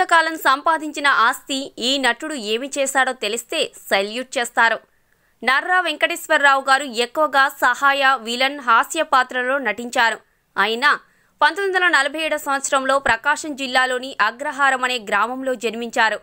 ఇంతకాలం సంపాదించిన ఆస్తి ఈ నటుడు ఏమి చేశాడో తెలిస్తే సెల్యూట్ చేస్తారు. నర్రా వెంకటేశ్వరరావు గారు ఎక్కువగా సహాయ, విలన్, హాస్య పాత్రలో నటించారు. అయినా 1947 సంవత్సరంలో ప్రకాశం జిల్లాలోని అగ్రహారం అనే గ్రామంలో జన్మించారు.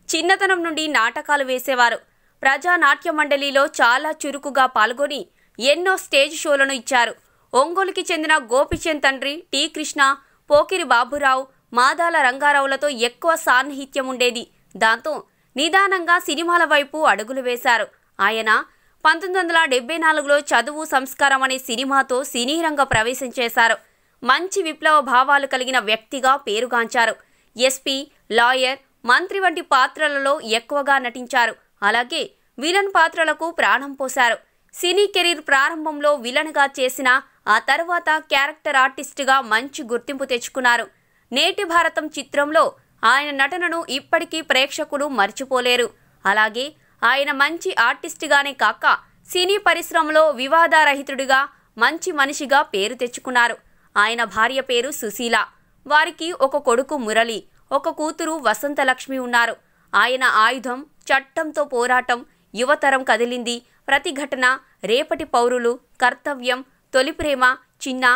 చిన్నతనం నుండి నాటకాలు వేసేవారు. ప్రజా నాట్య మండలిలో చాలా చురుకుగా పాల్గొని ఎన్నో స్టేజ్ షోలను ఇచ్చారు. ఒంగోలుకి చెందిన గోపిచంద్ తండ్రి టి కృష్ణ, పోకిరి బాబురావు, మాదాల రంగారావులతో ఎక్కువ సాన్నిహిత్యం ఉండేది. దాంతో నిదానంగా సినిమాల వైపు అడుగులు వేశారు. ఆయన 1974లో చదువు సంస్కారం అనే సినిమాతో సినీ రంగ ప్రవేశం చేశారు. మంచి విప్లవ భావాలు కలిగిన వ్యక్తిగా పేరుగాంచారు. ఎస్పీ, లాయర్, మంత్రి వంటి పాత్రలలో ఎక్కువగా నటించారు. అలాగే విలన్ పాత్రలకు ప్రాణం పోశారు. సినీ కెరీర్ ప్రారంభంలో విలన్గా చేసిన ఆ తర్వాత క్యారెక్టర్ ఆర్టిస్టుగా మంచి గుర్తింపు తెచ్చుకున్నారు. నేటి భారతం చిత్రంలో ఆయన నటనను ఇప్పటికీ ప్రేక్షకులు మర్చిపోలేరు. అలాగే ఆయన మంచి ఆర్టిస్టుగానే కాక సినీ పరిశ్రమలో వివాదారహితుడిగా మంచి మనిషిగా పేరు తెచ్చుకున్నారు. ఆయన భార్య పేరు సుశీల. వారికి ఒక కొడుకు మురళి, ఒక కూతురు వసంతలక్ష్మి ఉన్నారు. ఆయన ఆయుధం, చట్టంతో పోరాటం, యువతరం కదిలింది, ప్రతిఘటన, రేపటి పౌరులు, కర్తవ్యం, తొలి ప్రేమ, చిన్న,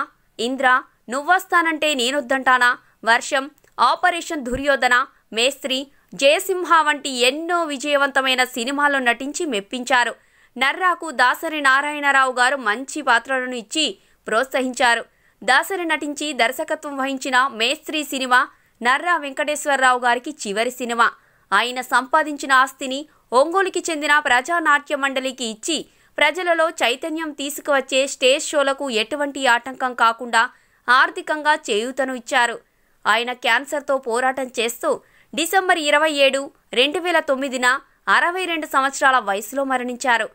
ఇంద్ర, నువ్వొస్తానంటే నేనొద్దంటానా, వర్షం, ఆపరేషన్ దుర్యోధన, మేస్త్రి, జయసింహ వంటి ఎన్నో విజయవంతమైన సినిమాల్లో నటించి మెప్పించారు. నర్రాకు దాసరి నారాయణరావు గారు మంచి పాత్రలను ఇచ్చి ప్రోత్సహించారు. దాసరి నటించి దర్శకత్వం వహించిన మేస్త్రి సినిమా నర్రా వెంకటేశ్వరరావు గారికి చివరి సినిమా. ఆయన సంపాదించిన ఆస్తిని ఒంగోలుకి చెందిన ప్రజానాట్య మండలికి ఇచ్చి ప్రజలలో చైతన్యం తీసుకువచ్చే స్టేజ్ షోలకు ఎటువంటి ఆటంకం కాకుండా ఆర్థికంగా చేయూతను ఇచ్చారు. ఆయన క్యాన్సర్తో పోరాటం చేస్తూ డిసెంబర్ 27, 2009న 62 సంవత్సరాల వయసులో మరణించారు.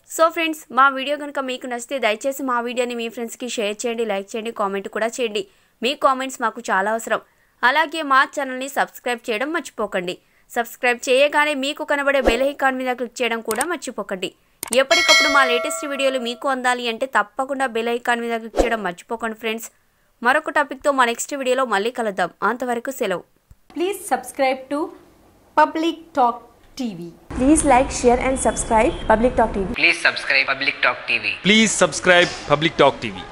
సో ఫ్రెండ్స్, మా వీడియో కనుక మీకు నచ్చితే దయచేసి మా వీడియోని మీ ఫ్రెండ్స్కి షేర్ చేయండి, లైక్ చేయండి, కామెంట్ కూడా చేయండి. మీ కామెంట్స్ మాకు చాలా అవసరం. అలాగే మా ఛానల్ని సబ్స్క్రైబ్ చేయడం మర్చిపోకండి. సబ్స్క్రైబ్ చేయగానే మీకు కనబడే బెల్ ఐకాన్ మీద క్లిక్ చేయడం కూడా మర్చిపోకండి. ఎప్పటికప్పుడు మా లేటెస్ట్ వీడియోలు మీకు అందాలి అంటే తప్పకుండా బెల్ ఐకాన్ మీద క్లిక్ చేయడం మర్చిపోకండి ఫ్రెండ్స్. మరొక టాపిక్తో మా నెక్స్ట్ వీడియోలో మళ్ళీ కలుద్దాం. అంతవరకు సెలవు. Please subscribe to Public Talk TV. Please like, share and subscribe Public Talk TV. Please subscribe Public Talk TV. Please subscribe Public Talk TV.